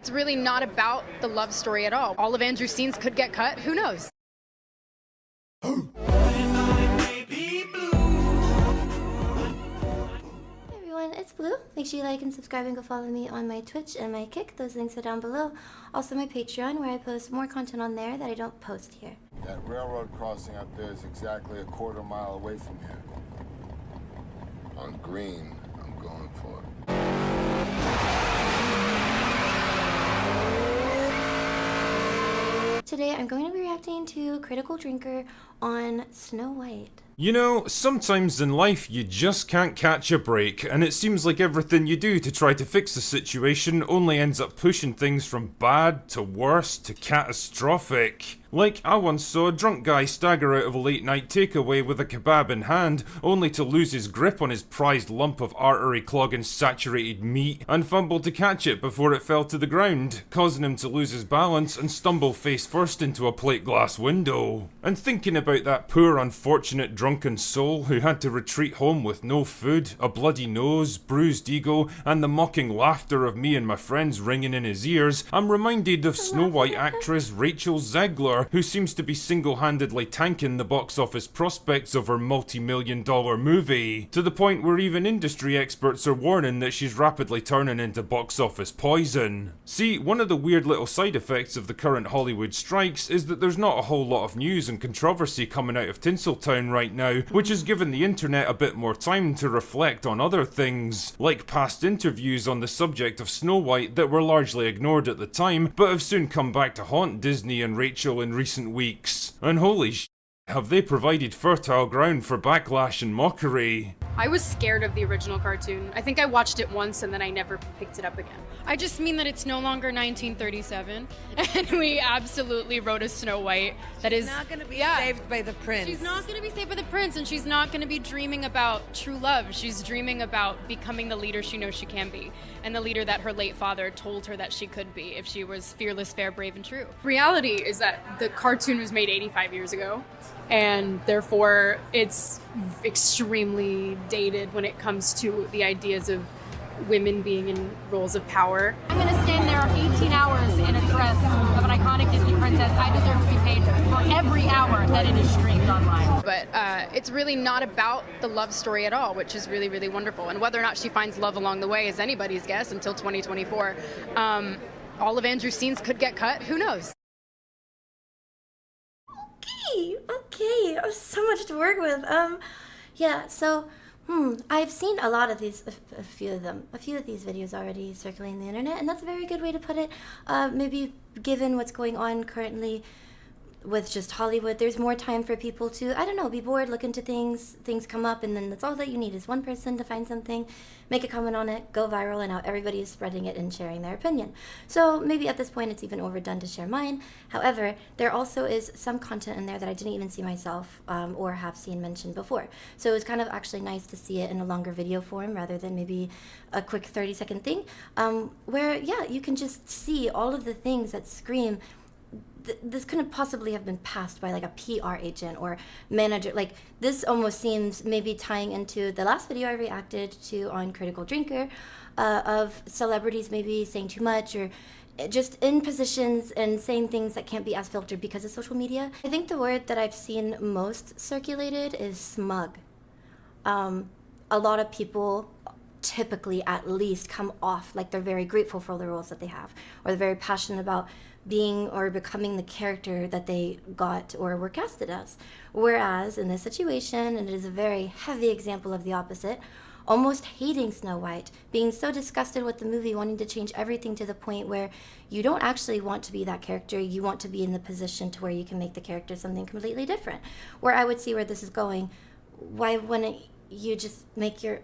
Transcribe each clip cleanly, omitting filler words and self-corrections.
It's really not about the love story at all. All of Andrew's scenes could get cut. Who knows? Everyone, it's Blue. Make sure you like and subscribe and go follow me on my Twitch and my Kick. Those links are down below. Also my Patreon, where I post more content on there that I don't post here. That railroad crossing up there is exactly a quarter mile away from here. On green, I'm going for it. Today I'm going to be reacting to Critical Drinker on Snow White. You know, sometimes in life you just can't catch a break, and it seems like everything you do to try to fix the situation only ends up pushing things from bad to worse to catastrophic. Like, I once saw a drunk guy stagger out of a late night takeaway with a kebab in hand, only to lose his grip on his prized lump of artery clogging saturated meat and fumble to catch it before it fell to the ground, causing him to lose his balance and stumble face first into a plate glass window. And thinking about that poor unfortunate drunken soul who had to retreat home with no food, a bloody nose, bruised ego, and the mocking laughter of me and my friends ringing in his ears, I'm reminded of Snow White actress Rachel Zegler, who seems to be single-handedly tanking the box office prospects of her multi-million-dollar movie, to the point where even industry experts are warning that she's rapidly turning into box office poison. See, one of the weird little side effects of the current Hollywood strikes is that there's not a whole lot of news and controversy coming out of Tinseltown right now, which has given the internet a bit more time to reflect on other things, like past interviews on the subject of Snow White that were largely ignored at the time, but have soon come back to haunt Disney and Rachel in recent weeks. And holy sh*, have they provided fertile ground for backlash and mockery. I was scared of the original cartoon. I think I watched it once and then I never picked it up again. I just mean that it's no longer 1937 and we absolutely wrote a Snow White that is not going to be saved by the prince. She's not going to be saved by the prince, and she's not going to be dreaming about true love. She's dreaming about becoming the leader she knows she can be, and the leader that her late father told her that she could be if she was fearless, fair, brave, and true. Reality is that the cartoon was made 85 years ago, and therefore it's extremely dated when it comes to the ideas of women being in roles of power. I'm gonna stand there 18 hours in a dress of an iconic Disney princess. I deserve to be paid for every hour that it is streamed online. But it's really not about the love story at all, which is really, really wonderful. And whether or not she finds love along the way is anybody's guess until 2024. All of Andrew's scenes could get cut. Who knows? Okay, so much to work with. Yeah, so, I've seen a lot of these, a few of these videos already circulating the internet, and that's a very good way to put it. Maybe given what's going on currently with just Hollywood, there's more time for people to, I don't know, be bored, look into things come up, and then that's all that you need is one person to find something, make a comment on it, go viral, and now everybody is spreading it and sharing their opinion. So maybe at this point it's even overdone to share mine. However, there also is some content in there that I didn't even see myself or have seen mentioned before. So it was kind of actually nice to see it in a longer video form rather than maybe a quick 30-second thing, where, yeah, you can just see all of the things that scream this couldn't possibly have been passed by like a PR agent or manager. Like, this almost seems maybe tying into the last video I reacted to on Critical Drinker, of celebrities maybe saying too much or just in positions and saying things that can't be as filtered because of social media. I think the word that I've seen most circulated is smug. A lot of people typically at least come off like they're very grateful for the roles that they have, or they're very passionate about being or becoming the character that they got or were casted as. Whereas in this situation, and it is a very heavy example of the opposite, almost hating Snow White, being so disgusted with the movie, wanting to change everything to the point where you don't actually want to be that character, you want to be in the position to where you can make the character something completely different. Where I would see where this is going, why wouldn't you just make your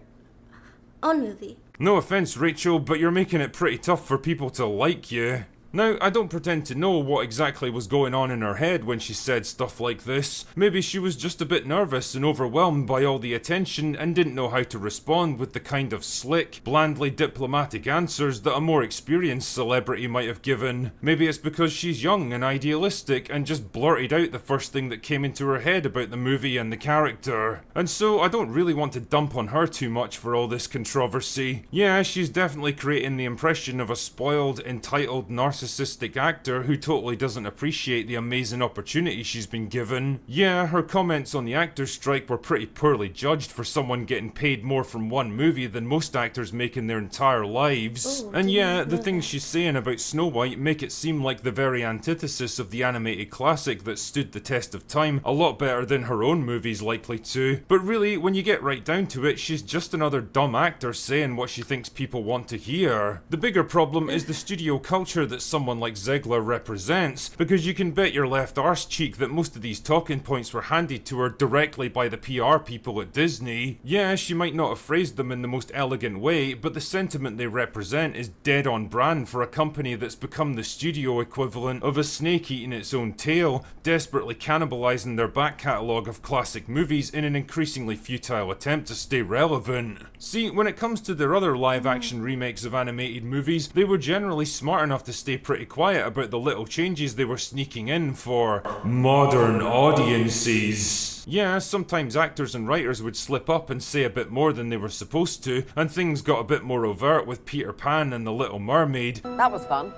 own movie? No offense, Rachel, but you're making it pretty tough for people to like you. Now, I don't pretend to know what exactly was going on in her head when she said stuff like this. Maybe she was just a bit nervous and overwhelmed by all the attention and didn't know how to respond with the kind of slick, blandly diplomatic answers that a more experienced celebrity might have given. Maybe it's because she's young and idealistic and just blurted out the first thing that came into her head about the movie and the character. And so I don't really want to dump on her too much for all this controversy. Yeah, she's definitely creating the impression of a spoiled, entitled, narcissistic actor who totally doesn't appreciate the amazing opportunity she's been given. Yeah, her comments on the actors' strike were pretty poorly judged for someone getting paid more from one movie than most actors make in their entire lives. Ooh, And yeah, the know things that. she's saying about Snow White make it seem like the very antithesis of the animated classic that stood the test of time a lot better than her own movie's likely to. But really, when you get right down to it, she's just another dumb actor saying what she thinks people want to hear. The bigger problem is the studio culture that someone like Zegler represents, because you can bet your left arse cheek that most of these talking points were handed to her directly by the PR people at Disney. Yeah, she might not have phrased them in the most elegant way, but the sentiment they represent is dead on brand for a company that's become the studio equivalent of a snake eating its own tail, desperately cannibalizing their back catalogue of classic movies in an increasingly futile attempt to stay relevant. See, when it comes to their other live-action remakes of animated movies, they were generally smart enough to stay pretty quiet about the little changes they were sneaking in for modern audiences. Yeah, sometimes actors and writers would slip up and say a bit more than they were supposed to, and things got a bit more overt with Peter Pan and The Little Mermaid. That was fun.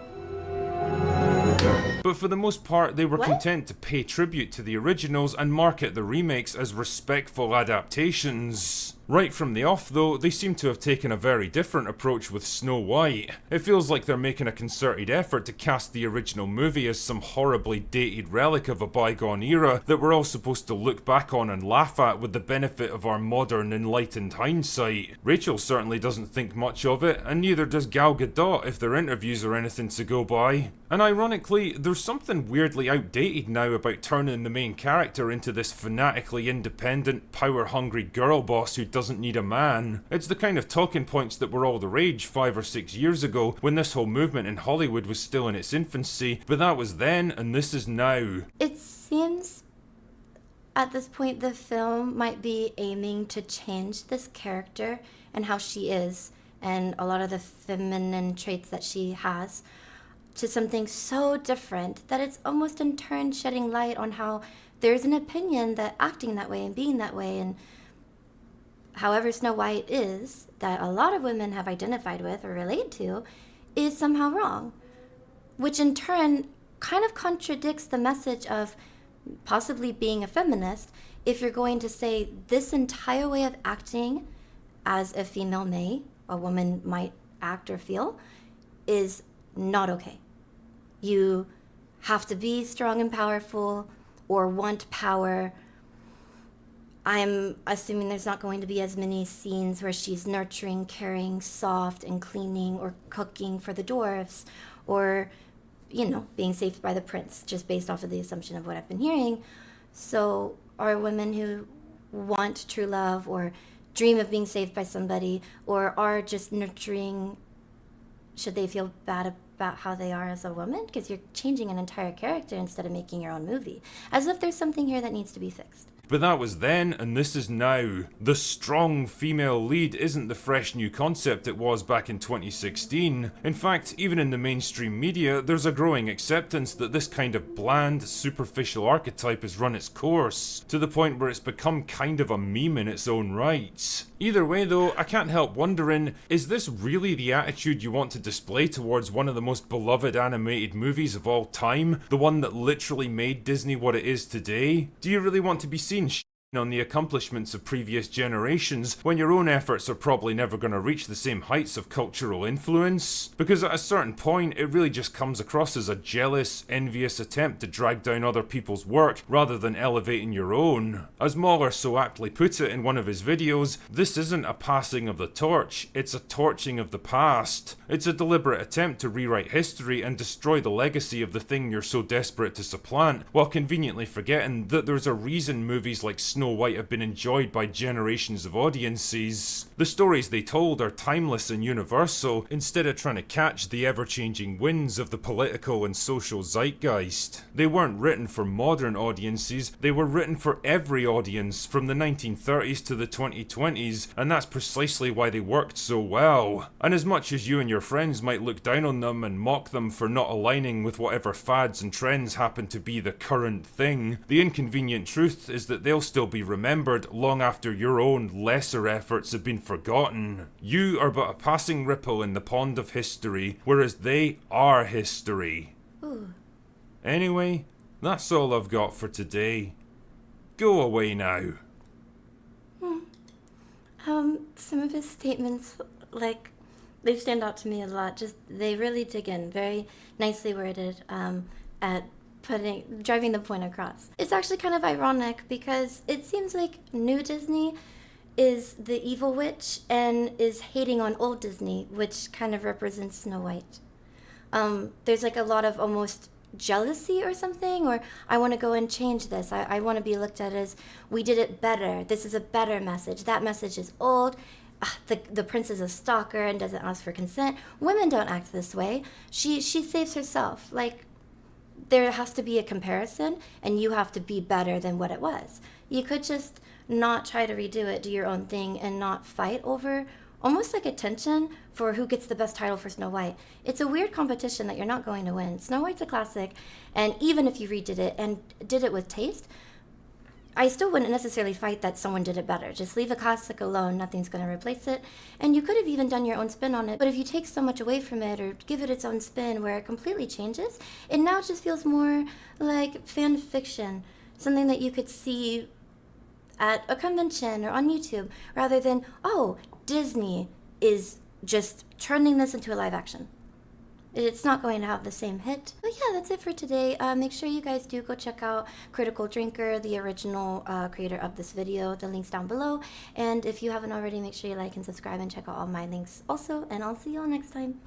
But for the most part, they were What? content to pay tribute to the originals and market the remakes as respectful adaptations. Right from the off though, they seem to have taken a very different approach with Snow White. It feels like they're making a concerted effort to cast the original movie as some horribly dated relic of a bygone era that we're all supposed to look back on and laugh at with the benefit of our modern enlightened hindsight. Rachel certainly doesn't think much of it, and neither does Gal Gadot if their interviews are anything to go by. And ironically, there's something weirdly outdated now about turning the main character into this fanatically independent, power-hungry girl boss who doesn't need a man. It's the kind of talking points that were all the rage 5 or 6 years ago when this whole movement in Hollywood was still in its infancy, but that was then and this is now. It seems at this point the film might be aiming to change this character and how she is, and a lot of the feminine traits that she has, to something so different that it's almost in turn shedding light on how there's an opinion that acting that way and being that way and however Snow White is, that a lot of women have identified with or relate to, is somehow wrong. Which in turn kind of contradicts the message of possibly being a feminist if you're going to say this entire way of acting as a female may, a woman might act or feel, is not okay. You have to be strong and powerful or want power. I'm assuming there's not going to be as many scenes where she's nurturing, caring, soft, and cleaning or cooking for the dwarves or, being saved by the prince, just based off of the assumption of what I've been hearing. So are women who want true love or dream of being saved by somebody or are just nurturing, should they feel bad about how they are as a woman? Because you're changing an entire character instead of making your own movie. As if there's something here that needs to be fixed. But that was then, and this is now. The strong female lead isn't the fresh new concept it was back in 2016. In fact, even in the mainstream media, there's a growing acceptance that this kind of bland, superficial archetype has run its course, to the point where it's become kind of a meme in its own right. Either way though, I can't help wondering, is this really the attitude you want to display towards one of the most beloved animated movies of all time? The one that literally made Disney what it is today? Do you really want to be seen on the accomplishments of previous generations when your own efforts are probably never going to reach the same heights of cultural influence? Because at a certain point it really just comes across as a jealous, envious attempt to drag down other people's work rather than elevating your own. As Mahler so aptly put it in one of his videos, this isn't a passing of the torch, it's a torching of the past. It's a deliberate attempt to rewrite history and destroy the legacy of the thing you're so desperate to supplant, while conveniently forgetting that there's a reason movies like Snow White have been enjoyed by generations of audiences. The stories they told are timeless and universal, instead of trying to catch the ever-changing winds of the political and social zeitgeist. They weren't written for modern audiences, they were written for every audience, from the 1930s to the 2020s, and that's precisely why they worked so well. And as much as you and your friends might look down on them and mock them for not aligning with whatever fads and trends happen to be the current thing, the inconvenient truth is that they'll still be remembered long after your own lesser efforts have been forgotten. You are but a passing ripple in the pond of history, whereas they are history. Ooh. Anyway, that's all I've got for today. Go away now. Some of his statements, like, they stand out to me a lot. Just, they really dig in. Very nicely worded, at driving the point across. It's actually kind of ironic because it seems like new Disney is the evil witch and is hating on old Disney, which kind of represents Snow White. There's like a lot of almost jealousy or something, or I want to go and change this. I want to be looked at as, we did it better. This is a better message. That message is old. The prince is a stalker and doesn't ask for consent. Women don't act this way. She saves herself. Like, there has to be a comparison, and you have to be better than what it was. You could just not try to redo it, do your own thing, and not fight over almost like attention for who gets the best title for Snow White. It's a weird competition that you're not going to win. Snow White's a classic, and even if you redid it and did it with taste, I still wouldn't necessarily fight that someone did it better. Just leave a classic alone, nothing's going to replace it. And you could have even done your own spin on it, but if you take so much away from it or give it its own spin where it completely changes, it now just feels more like fan fiction, something that you could see at a convention or on YouTube, rather than, oh, Disney is just turning this into a live action. It's not going to have the same hit. But yeah, that's it for today. Make sure you guys do go check out Critical Drinker, the original creator of this video. The link's down below. And if you haven't already, make sure you like and subscribe and check out all my links also. And I'll see you all next time.